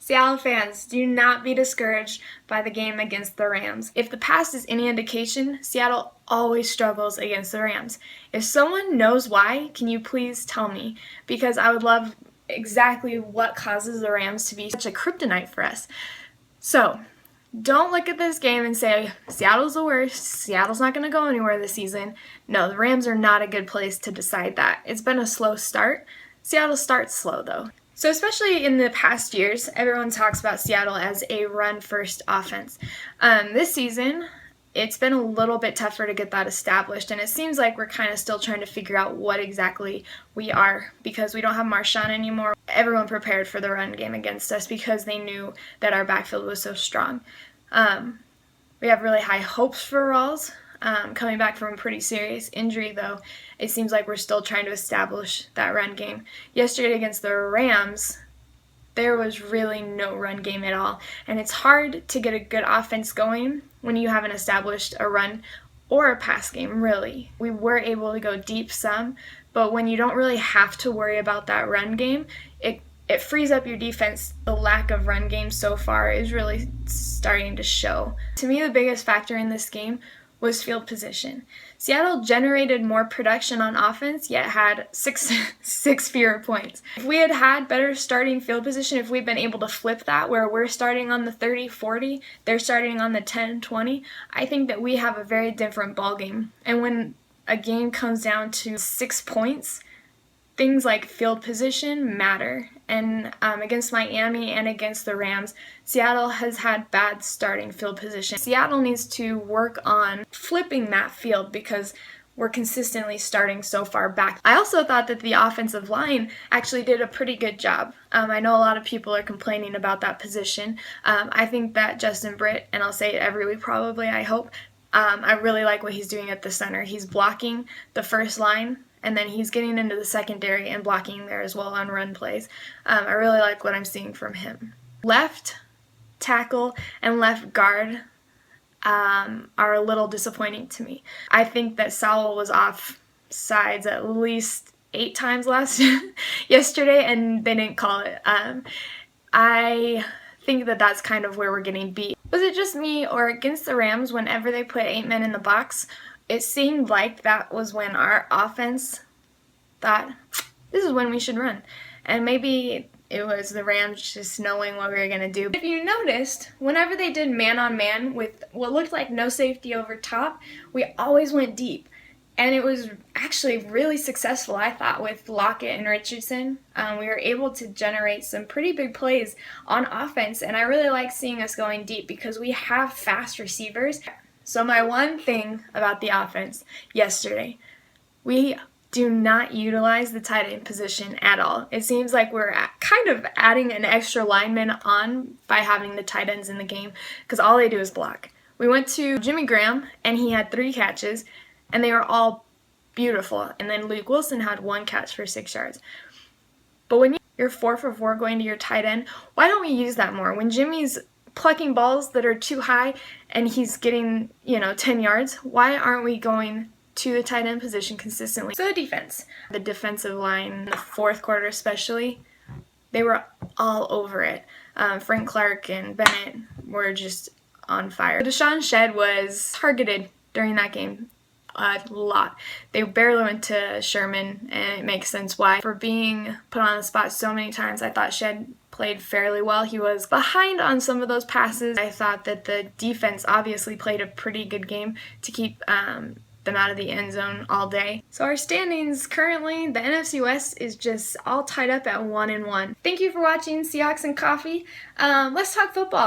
Seattle fans, do not be discouraged by the game against the Rams. If the past is any indication, Seattle always struggles against the Rams. If someone knows why, can you please tell me? Because I would love exactly what causes the Rams to be such a kryptonite for us. So, don't look at this game and say, Seattle's the worst, Seattle's not going to go anywhere this season. No, the Rams are not a good place to decide that. It's been a slow start. Seattle starts slow, though. So especially in the past years, everyone talks about Seattle as a run-first offense. This season, it's been a little bit tougher to get that established, and it seems like we're kind of still trying to figure out what exactly we are because we don't have Marshawn anymore. Everyone prepared for the run game against us because they knew that our backfield was so strong. We have really high hopes for Rawls. Coming back from a pretty serious injury, though, it seems like we're still trying to establish that run game. Yesterday against the Rams, there was really no run game at all, and it's hard to get a good offense going when you haven't established a run or a pass game, really. We were able to go deep some, but when you don't really have to worry about that run game, it frees up your defense. The lack of run game so far is really starting to show. To me, the biggest factor in this game was field position. Seattle generated more production on offense, yet had six fewer points. If we had had better starting field position, if we'd been able to flip that, where we're starting on the 30-40, they're starting on the 10-20, I think that we have a very different ball game. And when a game comes down to 6 points, things like field position matter. And against Miami and against the Rams, Seattle has had bad starting field position. Seattle needs to work on flipping that field because we're consistently starting so far back. I also thought that the offensive line actually did a pretty good job. I know a lot of people are complaining about that position. I think that Justin Britt, and I'll say it every week probably, I hope, I really like what he's doing at the center. He's blocking the first line, and then he's getting into the secondary and blocking there as well on run plays. I really like what I'm seeing from him. Left tackle and left guard are a little disappointing to me. I think that Sowell was off sides at least 8 times yesterday, and they didn't call it. I think that that's kind of where we're getting beat. Was it just me, or against the Rams, whenever they put 8 men in the box, it seemed like that was when our offense thought, this is when we should run. And maybe it was the Rams just knowing what we were going to do. If you noticed, whenever they did man-on-man with what looked like no safety over top, we always went deep. And it was actually really successful, I thought, with Lockett and Richardson. We were able to generate some pretty big plays on offense, and I really like seeing us going deep because we have fast receivers. So my one thing about the offense yesterday, we do not utilize the tight end position at all. It seems like we're kind of adding an extra lineman on by having the tight ends in the game because all they do is block. We went to Jimmy Graham, and he had 3 catches, and they were all beautiful. And then Luke Wilson had 1 catch for 6 yards. But when you're 4 for 4 going to your tight end, why don't we use that more? When Jimmy's plucking balls that are too high and he's getting, 10 yards, why aren't we going to the tight end position consistently? So the defensive line, in the 4th quarter especially, they were all over it. Frank Clark and Bennett were just on fire. Deshaun Shedd was targeted during that game a lot. They barely went to Sherman, and it makes sense why. For being put on the spot so many times, I thought Shedd played fairly well. He was behind on some of those passes. I thought that the defense obviously played a pretty good game to keep them out of the end zone all day. So our standings currently, the NFC West is just all tied up at 1-1. Thank you for watching Seahawks and Coffee. Let's talk football.